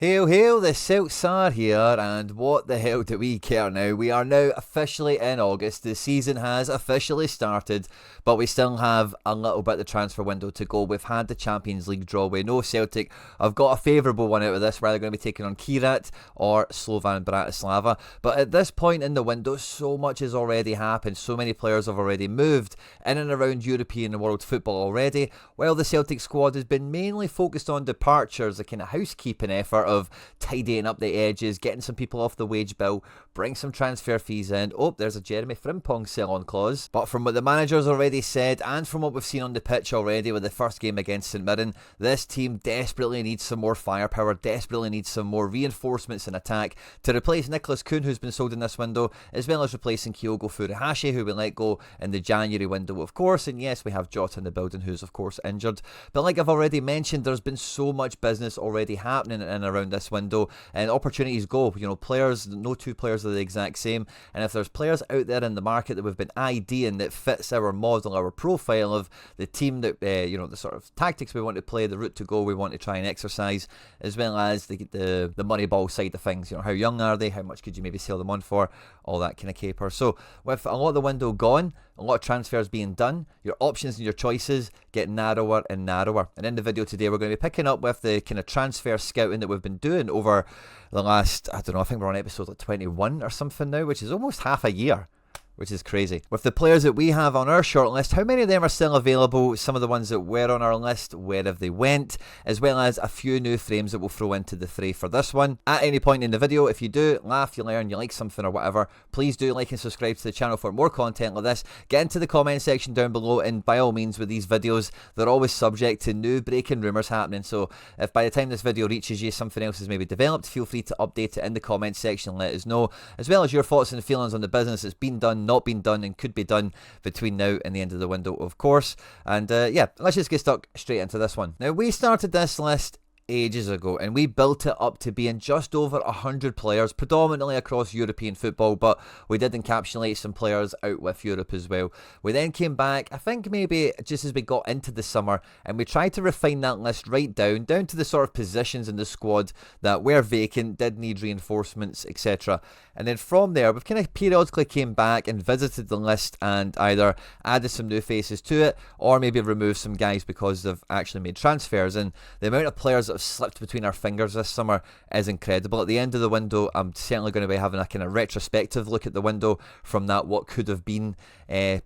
Hail, hail, the Celts are here, and what the hell do we care now? We are now officially in August, the season has officially started, but we still have a little bit of the transfer window to go. We've had the Champions League draw, we know Celtic have got a favourable one out of this, where they're going to be taking on Kirat or Slovan Bratislava, but at this point in the window, so much has already happened, so many players have already moved in and around European and world football already, while the Celtic squad has been mainly focused on departures, a kind of housekeeping effort of tidying up the edges, getting some people off the wage bill, bring some transfer fees in. Oh, there's a Jeremy Frimpong sell-on clause. But from what the manager's already said, and from what we've seen on the pitch already with the first game against St Mirren, this team desperately needs some more firepower, desperately needs some more reinforcements in attack to replace Nicholas Kuhn, who's been sold in this window, as well as replacing Kyogo Furuhashi, who we let go in the January window, of course. And yes, we have Jota in the building, who's of course injured. But like I've already mentioned, there's been so much business already happening in and around this window, and opportunities go. You know, players, no two players are the exact same, and if there's players out there in the market that we've been IDing that fits our model, our profile of the team that you know, the sort of tactics we want to play, the route to go we want to try and exercise, as well as the money ball side of things. You know, how young are they? How much could you maybe sell them on for? All that kind of caper. So with a lot of the window gone, a lot of transfers being done, your options and your choices get narrower and narrower. And in the video today, we're going to be picking up with the kind of transfer scouting that we've been doing over the last, I don't know, I think we're on episode like 21 or something now, which is almost half a year, which is crazy. With the players that we have on our shortlist, how many of them are still available? Some of the ones that were on our list, where have they went? As well as a few new frames that we'll throw into the fray for this one. At any point in the video, if you do laugh, you learn, you like something or whatever, please do like and subscribe to the channel for more content like this. Get into the comment section down below, and by all means with these videos, they're always subject to new breaking rumours happening. So if by the time this video reaches you, something else has maybe developed, feel free to update it in the comment section and let us know. As well as your thoughts and feelings on the business that's been done, not been done, and could be done between now and the end of the window, of course. And yeah, let's just get stuck straight into this one. Now, we started this list ages ago, and we built it up to being just over 100 players, predominantly across European football, but we did encapsulate some players out with Europe as well. We then came back, I think maybe just as we got into the summer, and we tried to refine that list right down to the sort of positions in the squad that were vacant, did need reinforcements, etc. And then from there, we've kind of periodically came back and visited the list and either added some new faces to it, or maybe removed some guys because they've actually made transfers. And the amount of players that have slipped between our fingers this summer is incredible. At the end of the window, I'm certainly going to be having a kind of retrospective look at the window from that what could have been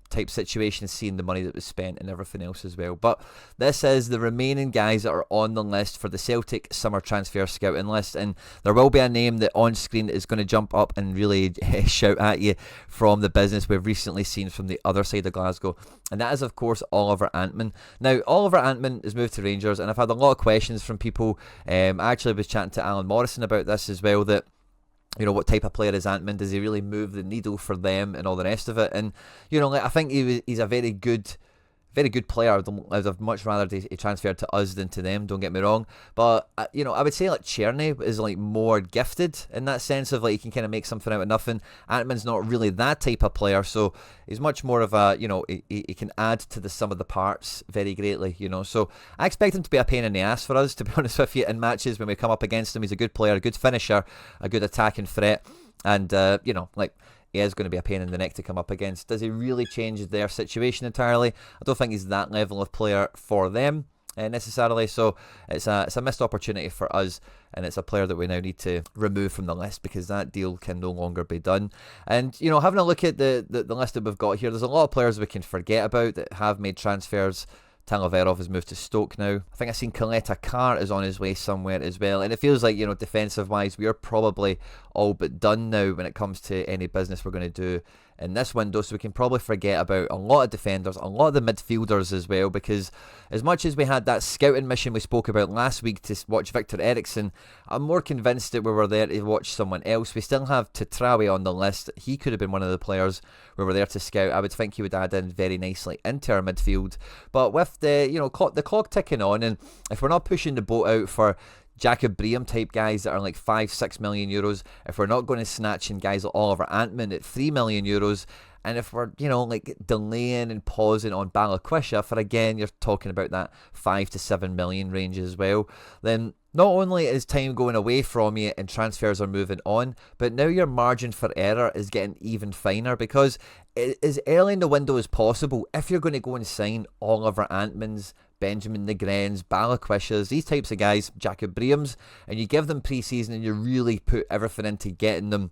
type situation, seeing the money that was spent and everything else as well. But this is the remaining guys that are on the list for the Celtic summer transfer scouting list, and there will be a name that on screen is going to jump up and really shout at you from the business we've recently seen from the other side of Glasgow, and that is of course Oliver Antman. Now, Oliver Antman has moved to Rangers, and I've had a lot of questions from people. I actually was chatting to Alan Morrison about this as well, that, you know, what type of player is Antman? Does he really move the needle for them and all the rest of it? And, you know, like, I think he's a very good player. I'd have much rather he transferred to us than to them, don't get me wrong. But, you know, I would say like Czerny is like more gifted in that sense of like he can kind of make something out of nothing. Antman's not really that type of player, so he's much more of a, you know, he can add to the sum of the parts very greatly, you know. So I expect him to be a pain in the ass for us, to be honest with you, in matches when we come up against him. He's a good player, a good finisher, a good attacking threat, and, you know, like, he is going to be a pain in the neck to come up against. Does he really change their situation entirely? I don't think he's that level of player for them necessarily. So it's a missed opportunity for us, and it's a player that we now need to remove from the list because that deal can no longer be done. And, you know, having a look at the list that we've got here, there's a lot of players we can forget about that have made transfers. Talaverov has moved to Stoke now. I think I've seen Coletta Carr is on his way somewhere as well. And it feels like, you know, defensive-wise, we are probably all but done now when it comes to any business we're going to do in this window, so we can probably forget about a lot of defenders, a lot of the midfielders as well, because as much as we had that scouting mission we spoke about last week to watch Victor Eriksson, I'm more convinced that we were there to watch someone else. We still have Tatrawi on the list. He could have been one of the players we were there to scout. I would think he would add in very nicely into our midfield. But with the, you know, the clock ticking on, and if we're not pushing the boat out for Jacob Briem type guys that are like 5-6 million euros, if we're not going to snatch in guys like Oliver Antman at 3 million euros, and if we're, you know, like delaying and pausing on Balakwisha for, again, you're talking about that 5 to 7 million range as well, then Not only is time going away from you and transfers are moving on, but now your margin for error is getting even finer, because as early in the window as possible, if you're going to go and sign Oliver Antmans, Benjamin Negrens, Balaquishas, these types of guys, Jacob Brahms, and you give them pre-season and you really put everything into getting them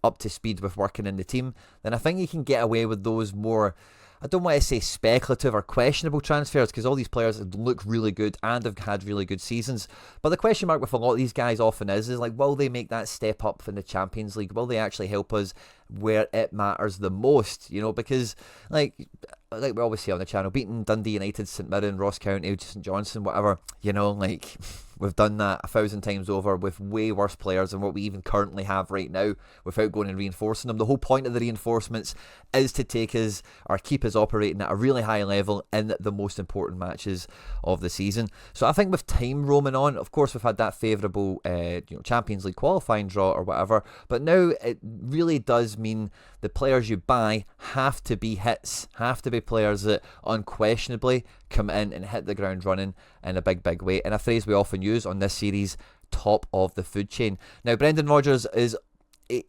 up to speed with working in the team, then I think you can get away with those more, I don't want to say speculative or questionable transfers, because all these players look really good and have had really good seasons. But the question mark with a lot of these guys often is like, will they make that step up in the Champions League? Will they actually help us where it matters the most? You know, because like we always say on the channel, beating Dundee United, St Mirren, Ross County, St Johnstone, whatever, you know, like we've done that 1,000 times over with way worse players than what we even currently have right now without going and reinforcing them. The whole point of the reinforcements is to take us or keep us operating at a really high level in the most important matches of the season. So I think with time roaming on, of course we've had that favourable Champions League qualifying draw or whatever, but now it really does mean the players you buy have to be hits, have to be players that unquestionably come in and hit the ground running in a big way. And a phrase we often use on this series, top of the food chain. Now, Brendan Rodgers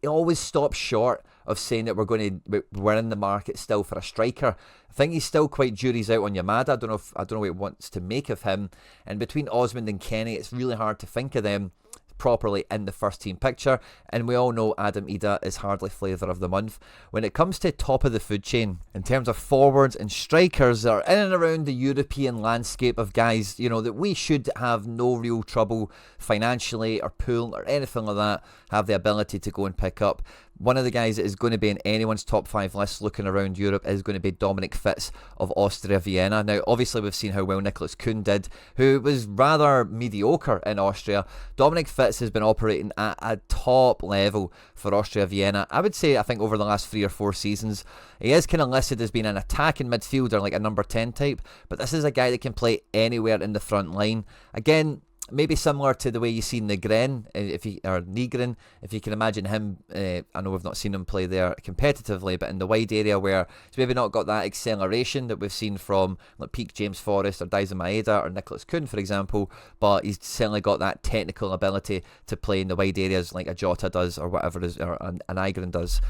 always stops short of saying that we're in the market still for a striker. I think he's still quite jury's out on Yamada. I don't know what he wants to make of him. And between Osmond and Kenny, it's really hard to think of them properly in the first team picture, and we all know Adam Ida is hardly flavour of the month. When it comes to top of the food chain in terms of forwards and strikers that are in and around the European landscape of guys, you know, that we should have no real trouble financially or pool or anything like that, have the ability to go and pick up. One of the guys that is going to be in anyone's top 5 list looking around Europe is going to be Dominic Fitz of Austria Vienna. Now, obviously, we've seen how well Nicholas Kuhn did, who was rather mediocre in Austria. Dominic Fitz has been operating at a top level for Austria Vienna. I would say, I think, over the last 3 or 4 seasons. He is kind of listed as being an attacking midfielder, like a number 10 type, but this is a guy that can play anywhere in the front line. Again, maybe similar to the way you see Nigren, if you can imagine him. I know we've not seen him play there competitively, but in the wide area where he's maybe not got that acceleration that we've seen from like peak James Forrest or Daisa Maeda or Nicholas Kuhn, for example, but he's certainly got that technical ability to play in the wide areas like a Jota does or whatever it is, or an Igren does.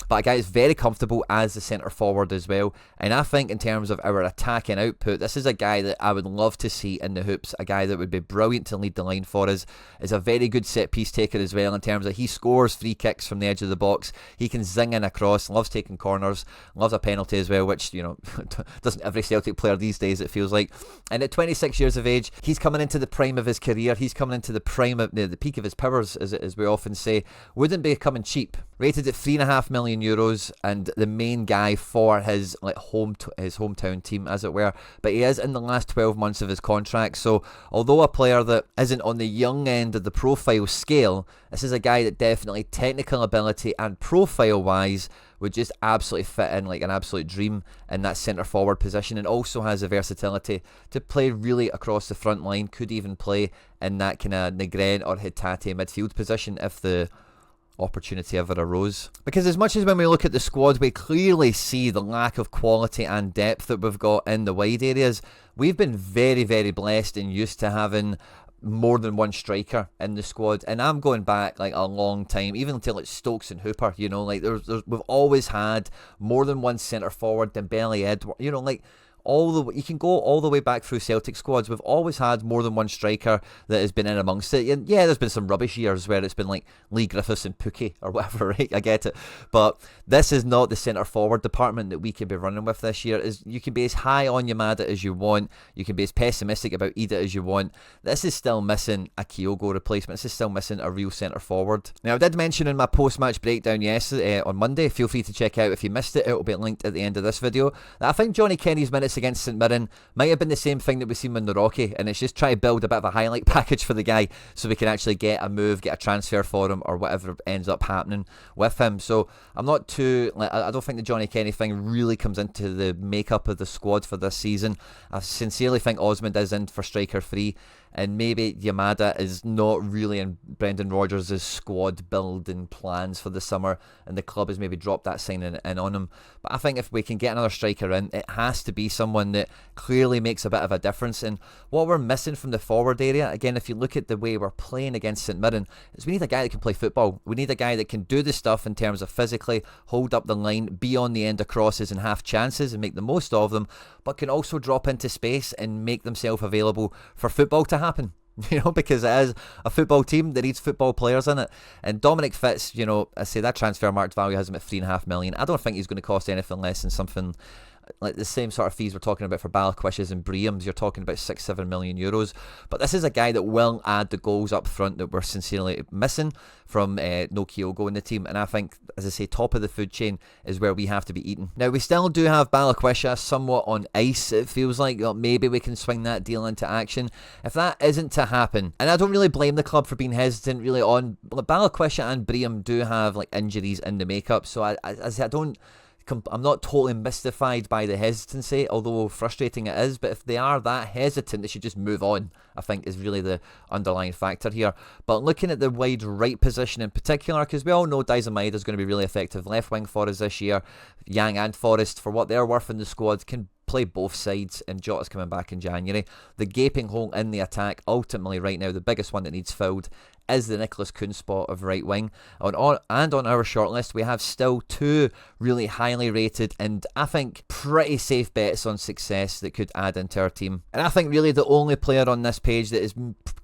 But a guy is very comfortable as the centre forward as well. And I think in terms of our attacking output, this is a guy that I would love to see in the hoops, a guy that would be brilliant to lead the line for us. Is a very good set piece taker as well, in terms of he scores free kicks from the edge of the box. He can zing in across, loves taking corners, loves a penalty as well, which, you know, doesn't every Celtic player these days, it feels like. And at 26 years of age, he's coming into the prime of his career. He's coming into the prime of the peak of his powers, as we often say. Wouldn't be coming cheap. Rated at €3.5 million, and the main guy for his his hometown team, as it were. But he is in the last 12 months of his contract, so although a player that isn't on the young end of the profile scale, this is a guy that definitely technical ability and profile wise would just absolutely fit in like an absolute dream in that centre forward position, and also has the versatility to play really across the front line. Could even play in that kind of Negren or Hitate midfield position if the opportunity ever arose. Because as much as when we look at the squad we clearly see the lack of quality and depth that we've got in the wide areas, we've been very, very blessed and used to having more than one striker in the squad. And I'm going back like a long time, even until like Stokes and Hooper, you know, like we've always had more than one centre forward. Dembele, Edward, you know, like you can go all the way back through Celtic squads. We've always had more than one striker that has been in amongst it. And yeah, there's been some rubbish years where it's been like Lee Griffiths and Pookie or whatever, right? I get it. But this is not the centre forward department that we can be running with this year. You can be as high on Yamada as you want. You can be as pessimistic about Ida as you want. This is still missing a Kyogo replacement. This is still missing a real centre forward. Now, I did mention in my post-match breakdown yesterday, on Monday, feel free to check out if you missed it. It will be linked at the end of this video, that I think Johnny Kenny's minutes against St Mirren might have been the same thing that we've seen with Naroki, and it's just try to build a bit of a highlight package for the guy so we can actually get a move, get a transfer for him, or whatever ends up happening with him. So I'm not too, I don't think the Johnny Kenny thing really comes into the makeup of the squad for this season. I sincerely think Osmond is in for striker free. and maybe Yamada is not really in Brendan Rodgers' squad building plans for the summer, and the club has maybe dropped that signing in on him. But I think if we can get another striker in, it has to be someone that clearly makes a bit of a difference. And what we're missing from the forward area, again, if you look at the way we're playing against St Mirren, is we need a guy that can play football. We need a guy that can do the stuff in terms of physically hold up the line, be on the end of crosses and have chances and make the most of them, but can also drop into space and make themselves available for football to happen. Because it is a football team that needs football players in it. And Dominic Fitz, I say that transfer market value has him at $3.5 million. I don't think he's going to cost anything less than something like the same sort of fees we're talking about for Balakwishes and Brehams. You're talking about €6-7 million. But this is a guy that will add the goals up front that we're sincerely missing from no Kyogo in the team. And I think, as I say, top of the food chain is where we have to be eaten. Now, we still do have Balakwisha somewhat on ice. It feels like maybe we can swing that deal into action. If that isn't to happen, and I don't really blame the club for being hesitant really on, Balakwisha and Breham do have injuries in the makeup. So I'm not totally mystified by the hesitancy, although frustrating it is. But if they are that hesitant, they should just move on, I think, is really the underlying factor here. But looking at the wide right position in particular, because we all know Daizen Maeda is going to be really effective left wing for us this year. Yang and Forrest, for what they're worth in the squad, can play both sides, and Jota's coming back in January. The gaping hole in the attack, ultimately right now, the biggest one that needs filled, is the Nicholas Kuhn spot of right wing. And on our shortlist, we have still two really highly rated and I think pretty safe bets on success that could add into our team. And I think really the only player on this page that is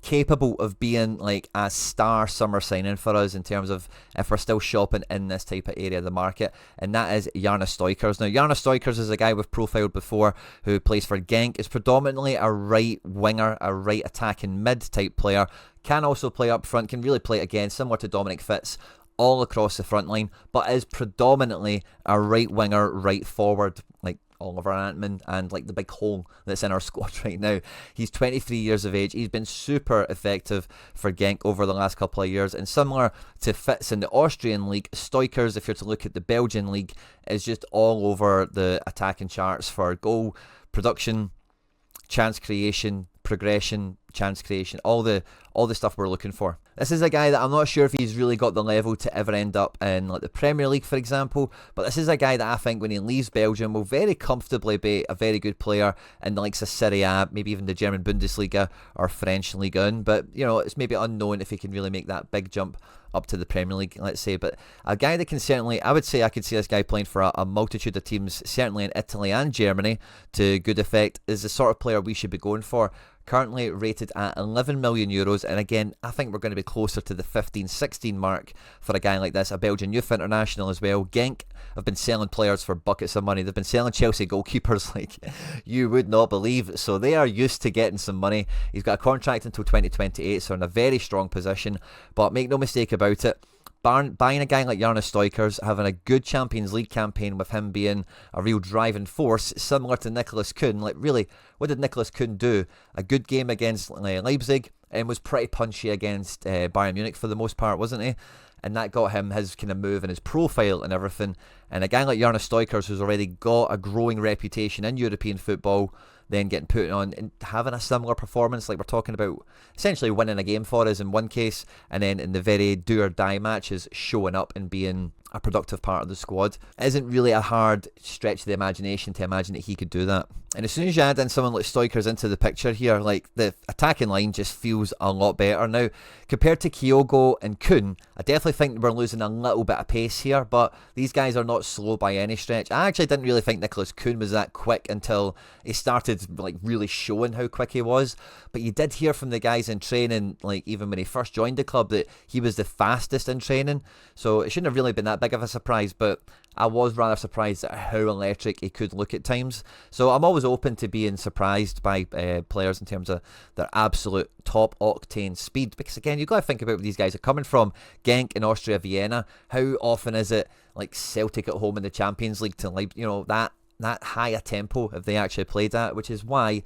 capable of being a star summer signing for us in terms of if we're still shopping in this type of area of the market, and that is Jarno Stoikers. Now, Jarno Stoikers is a guy we've profiled before who plays for Genk, is predominantly a right winger, a right attacking mid type player, can also play up front, can really play again similar to Dominic Fitz all across the front line, but is predominantly a right winger, right forward, like Oliver Antman, and the big hole that's in our squad right now. He's 23 years of age. He's been super effective for Genk over the last couple of years, and similar to Fitz in the Austrian league, Stoikers, if you're to look at the Belgian league, is just all over the attacking charts for goal production, chance creation, progression, chance creation, all the stuff we're looking for. This is a guy that I'm not sure if he's really got the level to ever end up in the Premier League, for example, but this is a guy that I think when he leaves Belgium will very comfortably be a very good player in the likes of Serie A, maybe even the German Bundesliga or French Ligue 1, but it's maybe unknown if he can really make that big jump up to the Premier League, let's say. But a guy that can certainly, I would say I could see this guy playing for a multitude of teams, certainly in Italy and Germany, to good effect, is the sort of player we should be going for. Currently rated at €11 million, and again, I think we're going to be closer to the 15-16 mark for a guy like this, a Belgian youth international as well. Genk have been selling players for buckets of money. They've been selling Chelsea goalkeepers like you would not believe, so they are used to getting some money. He's got a contract until 2028, so in a very strong position, but make no mistake about it, buying a guy like Jarno Stoikers, having a good Champions League campaign with him being a real driving force, similar to Nikolas Kuhn. Really, what did Nikolas Kuhn do? A good game against Leipzig, and was pretty punchy against Bayern Munich for the most part, wasn't he? And that got him his kind of move and his profile and everything. And a guy like Jarno Stoikers, who's already got a growing reputation in European football, then getting put on and having a similar performance, like we're talking about essentially winning a game for us in one case, and then in the very do or die matches showing up and being a productive part of the squad, isn't really a hard stretch of the imagination to imagine that he could do that. And as soon as you add in someone like Stoikers into the picture here, the attacking line just feels a lot better. Now, compared to Kyogo and Kuhn, I definitely think we're losing a little bit of pace here, but these guys are not slow by any stretch. I actually didn't really think Nikolas Kuhn was that quick until he started really showing how quick he was. But you did hear from the guys in training, even when he first joined the club, that he was the fastest in training. So it shouldn't have really been that big of a surprise, but I was rather surprised at how electric he could look at times. So I'm always open to being surprised by players in terms of their absolute top octane speed, because again, you've got to think about where these guys are coming from. Genk in Austria, Vienna. How often is it Celtic at home in the Champions League to that high a tempo have they actually played at, which is why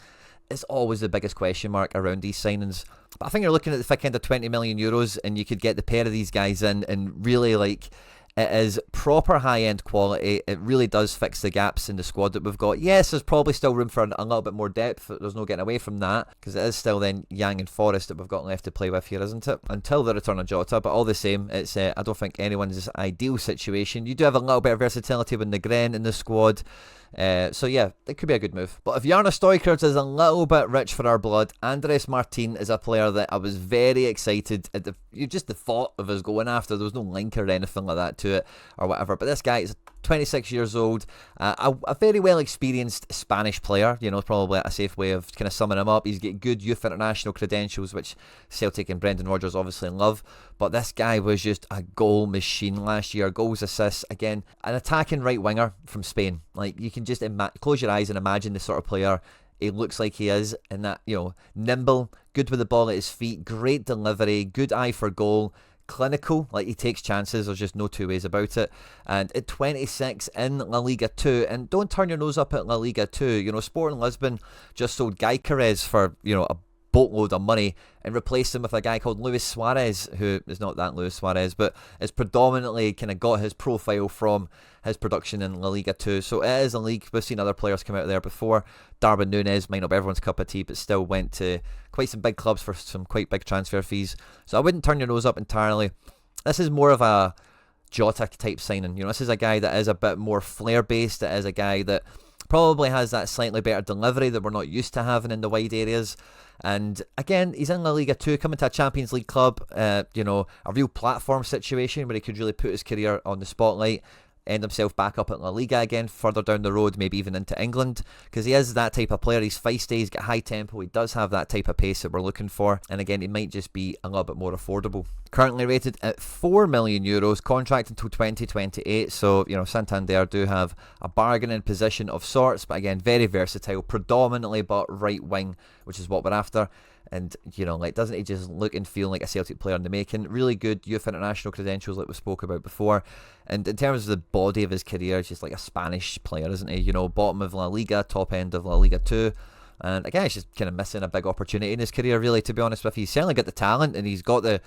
it's always the biggest question mark around these signings. But I think you're looking at the thick end of €20 million, and you could get the pair of these guys in and really It is proper high-end quality. It really does fix the gaps in the squad that we've got. Yes, there's probably still room for a little bit more depth. There's no getting away from that, because it is still then Yang and Forrest that we've got left to play with here, isn't it? Until the return of Jota, but all the same, it's I don't think anyone's ideal situation. You do have a little bit of versatility with Negren in the squad. So yeah, it could be a good move. But if Jarno Stoikers is a little bit rich for our blood, Andres Martin is a player that I was very excited at just the thought of us going after. There was no link or anything like that to it or whatever. But this guy is 26 years old, a very well experienced Spanish player, probably a safe way of kind of summing him up. He's got good youth international credentials, which Celtic and Brendan Rodgers obviously love, but this guy was just a goal machine last year. Goals, assists, again, an attacking right winger from Spain. Like, you can just close your eyes and imagine the sort of player he looks like he is, in that, nimble, good with the ball at his feet, great delivery, good eye for goal, clinical, like he takes chances, there's just no two ways about it. And at 26 in La Liga 2, and don't turn your nose up at La Liga 2, Sporting Lisbon just sold Gyökeres for, a boatload of money and replaced him with a guy called Luis Suarez, who is not that Luis Suarez, but is predominantly kind of got his profile from his production in La Liga 2. So it is a league. We've seen other players come out there before. Darwin Núñez might not be everyone's cup of tea, but still went to quite some big clubs for some quite big transfer fees. So I wouldn't turn your nose up entirely. This is more of a Jota type signing. This is a guy that is a bit more flair based. It is a guy that probably has that slightly better delivery that we're not used to having in the wide areas. And again, he's in La Liga 2, coming to a Champions League club, a real platform situation where he could really put his career on the spotlight, end himself back up at La Liga again, further down the road, maybe even into England, because he is that type of player. He's feisty, he's got high tempo, he does have that type of pace that we're looking for, and again, he might just be a little bit more affordable. Currently rated at €4 million, contract until 2028, so, Santander do have a bargaining position of sorts, but again, very versatile, predominantly but right wing, which is what we're after. And, doesn't he just look and feel like a Celtic player in the making? Really good youth international credentials like we spoke about before. And in terms of the body of his career, he's just like a Spanish player, isn't he? Bottom of La Liga, top end of La Liga 2. And again, he's just kind of missing a big opportunity in his career, really, to be honest with you. He's certainly got the talent, and he's got the,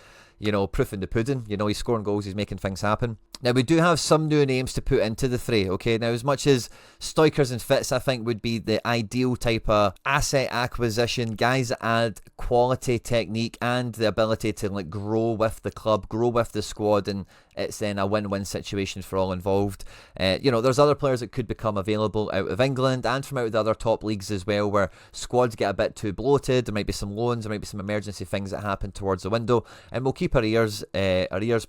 proof in the pudding. He's scoring goals, he's making things happen. Now, we do have some new names to put into the fray, okay? Now, as much as Stoikers and Fitz, I think, would be the ideal type of asset acquisition, guys that add quality, technique, and the ability to, grow with the club, grow with the squad, and it's then a win-win situation for all involved. There's other players that could become available out of England and from out of the other top leagues as well, where squads get a bit too bloated. There might be some loans, there might be some emergency things that happen towards the window, and we'll keep our eyes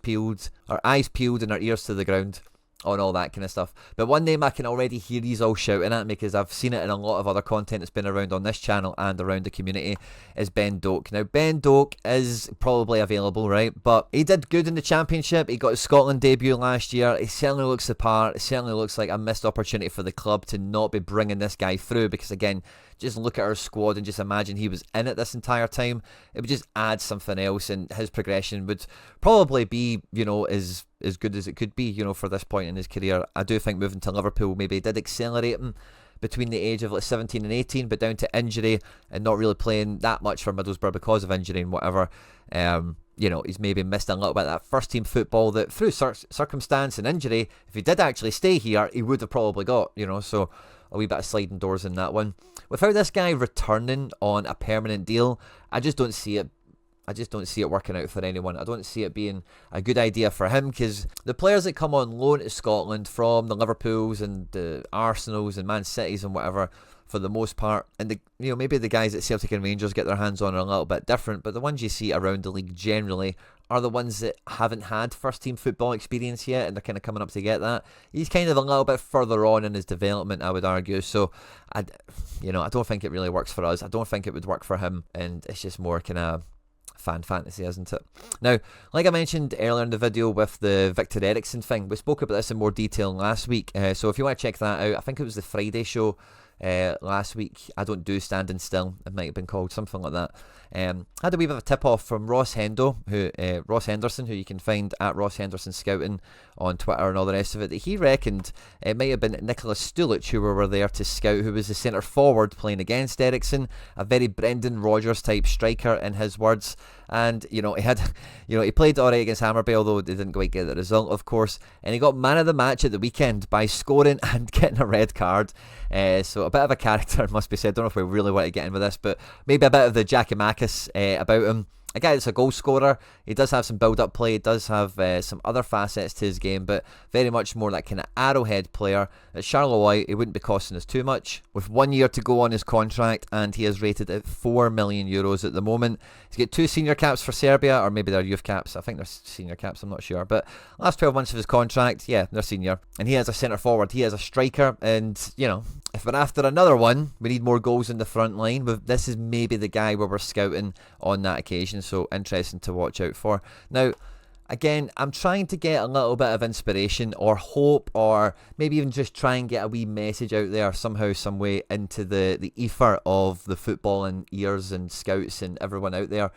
peeled, and our ears to the ground on all that kind of stuff. But one name I can already hear he's all shouting at me, because I've seen it in a lot of other content that's been around on this channel and around the community, is Ben Doak. Now, Ben Doak is probably available, right? But he did good in the Championship. He got his Scotland debut last year. He certainly looks the part. It certainly looks like a missed opportunity for the club to not be bringing this guy through, because again, just look at our squad and just imagine he was in it this entire time. It would just add something else, and his progression would probably be, as good as it could be, for this point in his career. I do think moving to Liverpool maybe did accelerate him between the age of 17 and 18, but down to injury and not really playing that much for Middlesbrough because of injury and whatever. He's maybe missed a little bit of that first team football that through circumstance and injury, if he did actually stay here, he would have probably got, so a wee bit of sliding doors in that one. Without this guy returning on a permanent deal, I just don't see it. Working out for anyone. I don't see it being a good idea for him, because the players that come on loan to Scotland from the Liverpools and the Arsenals and Man Cities and whatever, for the most part, and maybe the guys that Celtic and Rangers get their hands on are a little bit different, but the ones you see around the league generally are the ones that haven't had first team football experience yet, and they're kind of coming up to get that. He's kind of a little bit further on in his development, I would argue. So I don't think it really works for us. I don't think it would work for him, and it's just more kind of fan fantasy, isn't it? Now, like I mentioned earlier in the video with the Victor Eriksson thing, we spoke about this in more detail last week, so if you want to check that out, I think it was the Friday show, last week. I don't do standing still, it might have been called, something like that. Had a wee bit of a tip-off from Ross Henderson, who you can find at Ross Henderson Scouting on Twitter and all the rest of it, that he reckoned it might have been Nikola Stolich who we were there to scout, who was the centre forward playing against Eriksen, a very Brendan Rodgers type striker in his words. And he played alright against Hammarby, although they didn't quite get the result, of course, and he got man of the match at the weekend by scoring and getting a red card. So a bit of a character, must be said. I don't know if we really want to get in with this, but maybe a bit of the Giakoumakis about him. A guy that's a goal scorer. He does have some build-up play. He does have some other facets to his game, but very much more that kind of arrowhead player. At Charleroi, he wouldn't be costing us too much. With 1 year to go on his contract, and he is rated at €4 million at the moment. He's got 2 senior caps for Serbia, or maybe they're youth caps. I think they're senior caps, I'm not sure. But last 12 months of his contract, yeah, they're senior. And he is a centre forward. He is a striker, and, if we're after another one, we need more goals in the front line. This is maybe the guy where we're scouting on that occasion, so interesting to watch out for. Now, again, I'm trying to get a little bit of inspiration or hope, or maybe even just try and get a wee message out there somehow, some way into the ether of the footballing ears and scouts and everyone out there,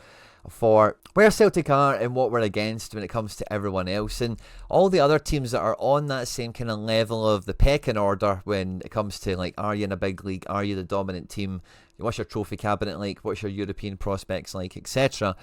for where Celtic are and what we're against when it comes to everyone else and all the other teams that are on that same kind of level of the pecking order when it comes to, like, are you in a big league, are you the dominant team, what's your trophy cabinet like, what's your European prospects like, etc.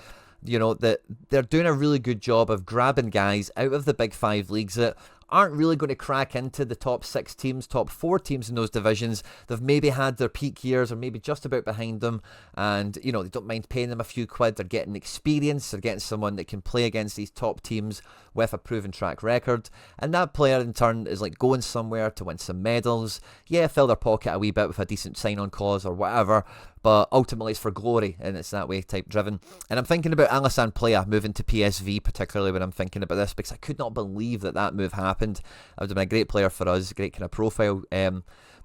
That they're doing a really good job of grabbing guys out of the big 5 leagues that aren't really going to crack into the top 6 teams, top 4 teams in those divisions. They've maybe had their peak years or maybe just about behind them, and they don't mind paying them a few quid. They're getting experience, they're getting someone that can play against these top teams with a proven track record, and that player in turn is like going somewhere to win some medals, fill their pocket a wee bit with a decent sign-on clause or whatever, but ultimately it's for glory, and it's that way type driven. And I'm thinking about Alassane Plea moving to PSV, particularly when I'm thinking about this, because I could not believe that move happened. That would have been a great player for us, great kind of profile.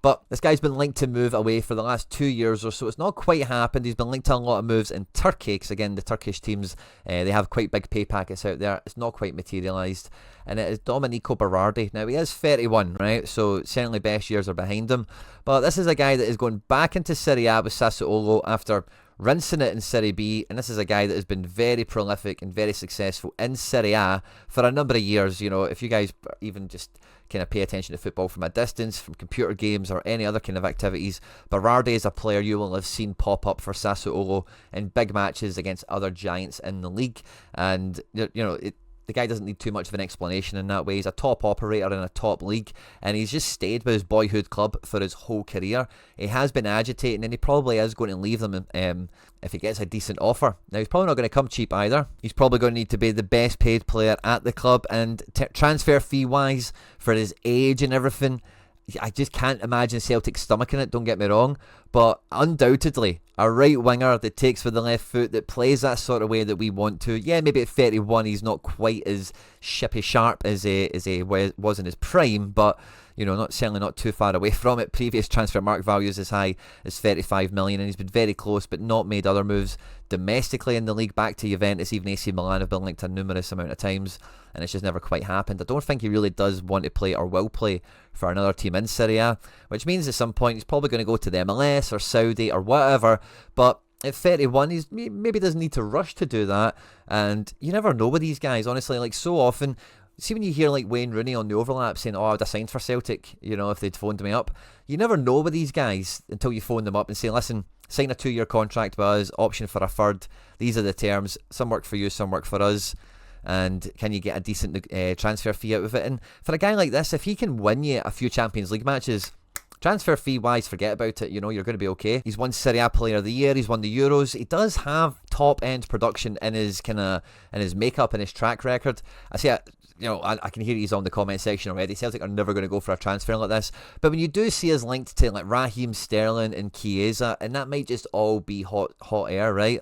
But this guy's been linked to move away for the last 2 years or so. It's not quite happened. He's been linked to a lot of moves in Turkey, because again, the Turkish teams, they have quite big pay packets out there. It's not quite materialised. And it is Dominic Bardi. Now, he is 31, right? So certainly best years are behind him. But this is a guy that is going back into Serie A with Sassuolo after rinsing it in Serie B, and this is a guy that has been very prolific and very successful in Serie A for a number of years. If you guys even just kind of pay attention to football from a distance, from computer games or any other kind of activities, Berardi is a player you will have seen pop up for Sassuolo in big matches against other giants in the league, and the guy doesn't need too much of an explanation in that way. He's a top operator in a top league, and he's just stayed with his boyhood club for his whole career. He has been agitating, and he probably is going to leave them if he gets a decent offer. Now, he's probably not going to come cheap either. He's probably going to need to be the best paid player at the club, and transfer fee wise, for his age and everything, I just can't imagine Celtic stomaching it, don't get me wrong, but undoubtedly a right winger that takes with the left foot, that plays that sort of way that we want to. Yeah, maybe at 31 he's not quite as shippy sharp as he was in his prime, but certainly not too far away from it. Previous transfer mark values as high as 35 million, and he's been very close but not made other moves domestically in the league. Back to Juventus, even AC Milan have been linked a numerous amount of times, and it's just never quite happened. I don't think he really does want to play or will play for another team in Serie A, which means at some point he's probably going to go to the MLS or Saudi or whatever, but at 31 he maybe doesn't need to rush to do that. And you never know with these guys, honestly. Like, so often, see when you hear like Wayne Rooney on the overlap saying, I would have signed for Celtic, if they'd phoned me up. You never know with these guys until you phone them up and say, listen, sign a 2-year contract with us, option for a third, these are the terms, some work for you, some work for us, and can you get a decent transfer fee out of it? And for a guy like this, if he can win you a few Champions League matches, transfer fee wise, forget about it. You're going to be okay. He's won Serie A Player of the Year. He's won the Euros. He does have top end production in his makeup and his track record. I can hear he's on the comment section already. Celtic are never going to go for a transfer like this. But when you do see us linked to like Raheem Sterling and Chiesa, and that might just all be hot air, right?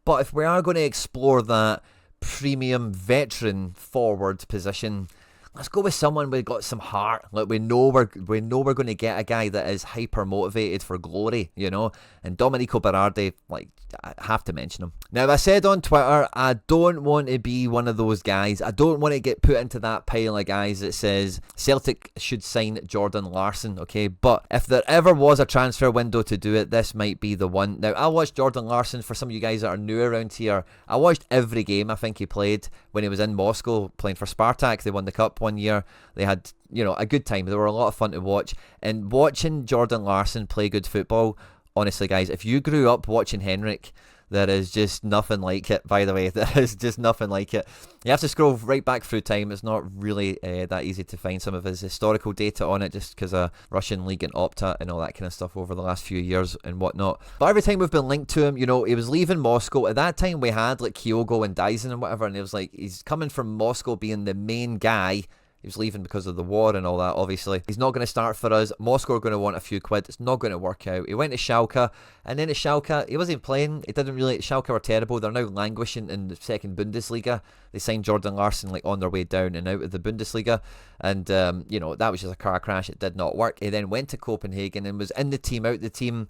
But if we are going to explore that premium veteran forward position, let's go with someone we've got some heart. Like we know we're going to get a guy that is hyper motivated for glory, you know. And Dominic Bardi, like, I have to mention him. Now, I said on Twitter, I don't want to be one of those guys. I don't want to get put into that pile of guys that says Celtic should sign Jordan Larson, okay? But if there ever was a transfer window to do it, this might be the one. Now, I watched Jordan Larson, for some of you guys that are new around here, I watched every game I think he played when he was in Moscow playing for Spartak. They won the cup one year. They had, you know, a good time. They were a lot of fun to watch. And watching Jordan Larson play good football, honestly, guys, if you grew up watching Henrik, there is just nothing like it, by the way. There is just nothing like it. You have to scroll right back through time. It's not really that easy to find some of his historical data on it, just because of Russian League and Opta and all that kind of stuff over the last few years and whatnot. But every time we've been linked to him, you know, he was leaving Moscow. At that time, we had like Kyogo and Dyson and whatever, and it was like, he's coming from Moscow being the main guy. He was leaving because of the war and all that, obviously. He's not going to start for us. Moscow are going to want a few quid. It's not going to work out. He went to Schalke, and then at Schalke, he wasn't playing. He didn't really... Schalke were terrible. They're now languishing in the second Bundesliga. They signed Jordan Larson like on their way down and out of the Bundesliga. And, you know, that was just a car crash. It did not work. He then went to Copenhagen and was in the team, out the team,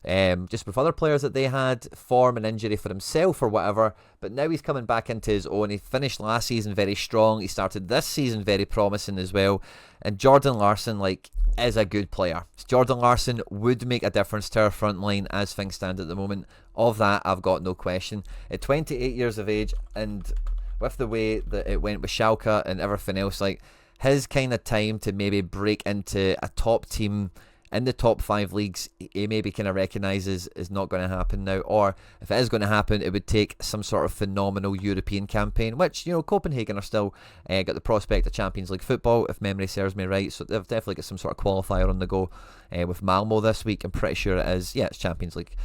just with other players that they had, form and injury for himself or whatever. But now he's coming back into his own. He finished last season very strong. He started this season very promising as well. And Jordan Larson, like, is a good player. Jordan Larson would make a difference to our front line as things stand at the moment. Of that, I've got no question. At 28 years of age, and with the way that it went with Schalke and everything else, like, his kind of time to maybe break into a top team in the top 5 leagues, he maybe kind of recognises is not going to happen now. Or if it is going to happen, it would take some sort of phenomenal European campaign, which, you know, Copenhagen are still got the prospect of Champions League football, if memory serves me right. So they've definitely got some sort of qualifier on the go with Malmo this week. I'm pretty sure it is. Yeah, it's Champions League.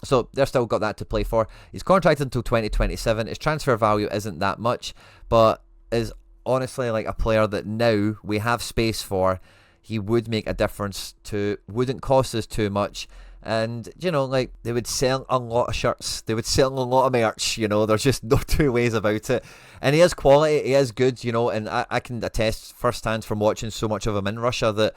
So they've still got that to play for. He's contracted until 2027. His transfer value isn't that much, but is honestly like a player that now we have space for. He would make a difference to, wouldn't cost us too much. And, you know, like, they would sell a lot of shirts. They would sell a lot of merch, you know. There's just no two ways about it. And he has quality. He is good, you know. And I can attest firsthand from watching so much of him in Russia that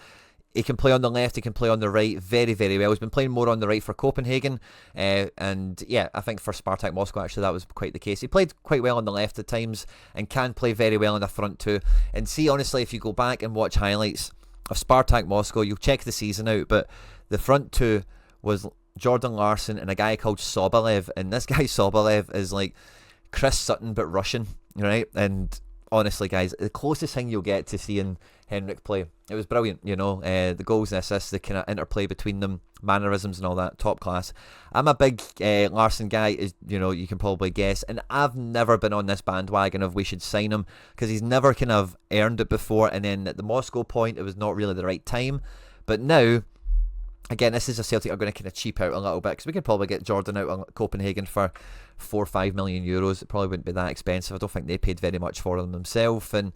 he can play on the left, he can play on the right very, very well. He's been playing more on the right for Copenhagen. And, yeah, I think for Spartak Moscow, actually, that was quite the case. He played quite well on the left at times and can play very well in the front too. And see, honestly, if you go back and watch highlights of Spartak Moscow, you'll check the season out, but the front two was Jordan Larson and a guy called Sobolev, and this guy Sobolev is like Chris Sutton but Russian, right? And honestly, guys, the closest thing you'll get to seeing Henrik play, it was brilliant, you know. The goals and assists, the kind of interplay between them, mannerisms and all that, top class. I'm a big Larson guy, as you know, you can probably guess, and I've never been on this bandwagon of we should sign him, because he's never kind of earned it before, and then at the Moscow point it was not really the right time. But now, again, this is a Celtic are going to kind of cheap out a little bit, because we could probably get Jordan out of Copenhagen for 4 or 5 million euros. It probably wouldn't be that expensive. I don't think they paid very much for them themselves. And,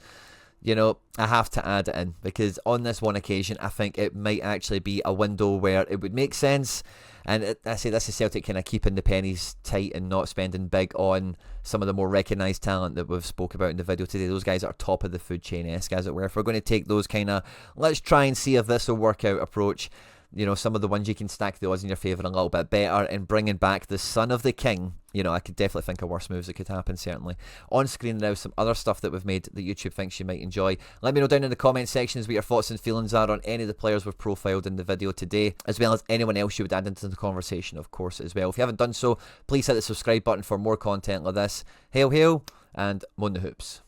you know, I have to add it in, because on this one occasion, I think it might actually be a window where it would make sense. And I say this is Celtic kind of keeping the pennies tight and not spending big on some of the more recognised talent that we've spoke about in the video today. Those guys are top of the food chain-esque, as it were. If we're going to take those kind of, let's try and see if this will work out approach, you know, some of the ones you can stack the odds in your favour a little bit better, and bringing back the son of the king, you know, I could definitely think of worse moves that could happen, certainly. On screen now, some other stuff that we've made that YouTube thinks you might enjoy. Let me know down in the comment sections what your thoughts and feelings are on any of the players we've profiled in the video today, as well as anyone else you would add into the conversation, of course, as well. If you haven't done so, please hit the subscribe button for more content like this. Hail, hail, and Moan the Hoops.